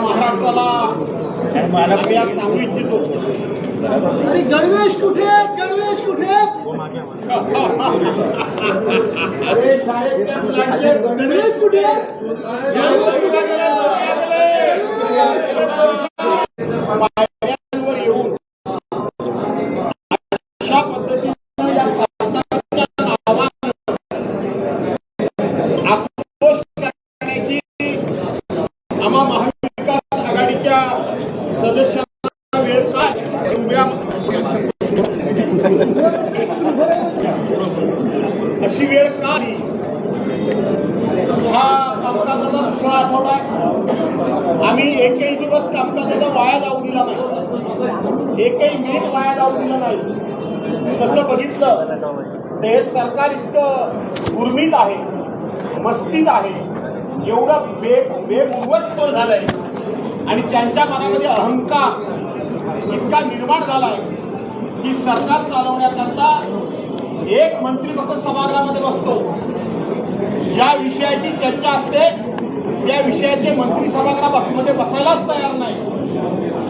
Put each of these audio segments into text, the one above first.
महाराष्ट्राला मी सांगू इच्छितो, अरे गणवेश कुठे आहेत? गणवेश कुठे आहेत? अरे शाळेत गणवेश कुठे आहेत? गणवेश कुठे पायऱ्यांवर येऊन अशा पद्धतीने या सरकारच्या नावानं आक्रोश करण्याची आम्हा महाविकास आघाडीच्या सदस्यांना वेळ काय अशी वेळ का नाही? हा कामकाजाचा दुसरा आठवडा आम्ही एकही दिवस कामकाजाचा वाया जाऊ दिला नाही, एकही मिनिट वाया जाऊ दिला नाही. कसं बघितलं ते सरकार इतकं उर्मित आहे, मस्तीत आहे, एवढं बेमुरवतखोर झालंय आणि त्यांच्या मनामध्ये अहंकार इतका निर्माण झालाय की सरकार चालवण्याकरता एक मंत्री फक्त सभागृहामध्ये बसतो, ज्या विषयाची चर्चा असते त्या विषयाचे मंत्री सभागृहामध्ये बसायलाच तयार नाही.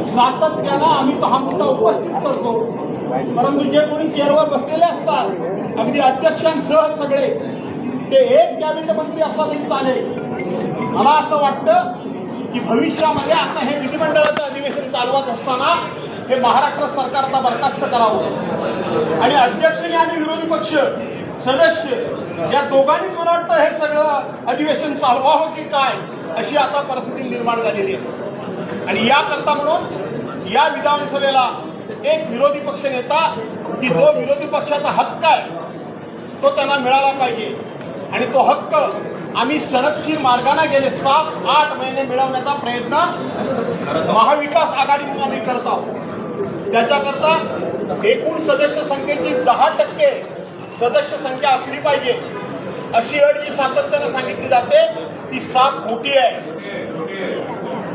सातत्यानं आम्ही तो हा मुद्दा उपस्थित करतो, परंतु जे कोणी चेअरवर बसलेले असतात अगदी अध्यक्षांसह सगळे ते एक कॅबिनेट मंत्री असला तरी चालेल. मला असं वाटतं की भविष्यामध्ये आता हे विधिमंडळाचं अधिवेशन चालवत असताना हे महाराष्ट्र सरकारचा बरखास्त करावं आणि अध्यक्ष आणि विरोधी पक्ष सदस्य या दोघांनी मला वाटतं हे सगळं अधिवेशन चालवावं की काय अशी आता परिस्थिती निर्माण झालेली आहे. आणि याकरता म्हणून या विधानसभेला एक विरोधी पक्ष नेता की जो विरोधी पक्षाचा हक्क आहे तो त्यांना मिळाला पाहिजे आणि तो हक्क आम्ही सनदशीर मार्गाने गेले 7-8 महिने मिळवण्याचा प्रयत्न महाविकास आघाडीतून आम्ही करत आहोत. त्याच्याकरता एकूण सदस्य संख्येची 10% सदस्य संख्या असली पाहिजे अशी अट जी सातत्यानं सांगितली जाते ती 7 कोटी आहे.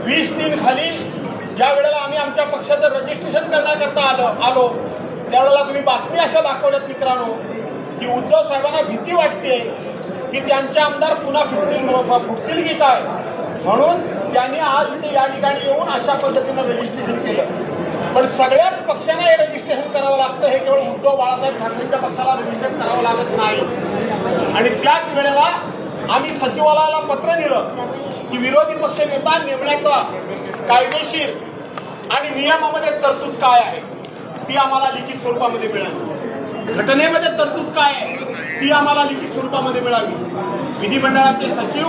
20 दिन खाली ज्या वेळेला आम्ही आमच्या पक्षाचं रजिस्ट्रेशन करण्याकरता आलो त्यावेळेला तुम्ही बातमी अशा दाखवल्यात मित्रांनो की उद्धव साहेबांना भीती वाटते की त्यांचे आमदार पुन्हा फुटतील की काय, म्हणून त्यांनी आज इथे या ठिकाणी येऊन अशा पद्धतीनं रजिस्ट्रेशन केलं. पण सगळ्याच पक्षांना हे रजिस्ट्रेशन करावं लागतं, हे केवळ उद्धव बाळासाहेब ठाकरेंच्या पक्षाला रजिस्ट्रेशन करावं लागत नाही. आणि त्याच वेळेला आम्ही सचिवालयाला पत्र दिलं की विरोधी पक्ष नेता नेमण्याचा कायदेशीर आणि नियमामध्ये तरतूद काय आहे ती आम्हाला लिखित स्वरूपामध्ये मिळावी, घटनेमध्ये तरतूद काय आहे ती आम्हाला लिखित स्वरूपामध्ये मिळावी. विधिमंडळाचे सचिव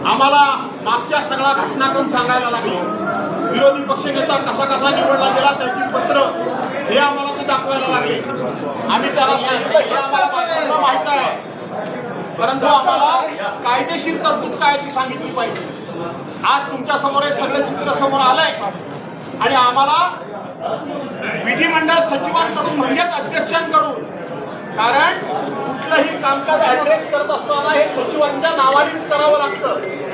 आम्हाला मागच्या सगळा घटनाक्रम सांगायला लागले, विरोधी पक्ष नेता कसा कसा निवडला गेला त्याची पत्र हे आम्हाला ते दाखवायला लागले. आम्ही त्याला सांगितलं हे आम्हाला सगळं माहित आहे, परंतु आम्हाला कायदेशीर तरतूद काय ती सांगितली पाहिजे. आज तुमच्या समोर हे सगळं चित्र समोर आलंय आणि आम्हाला विधिमंडळ सचिवांकडून म्हणजेच अध्यक्षांकडून, कारण कुठलंही कामकाज ऍड्रेस करत असताना हे सचिवांच्या नावानेच करावं लागतं.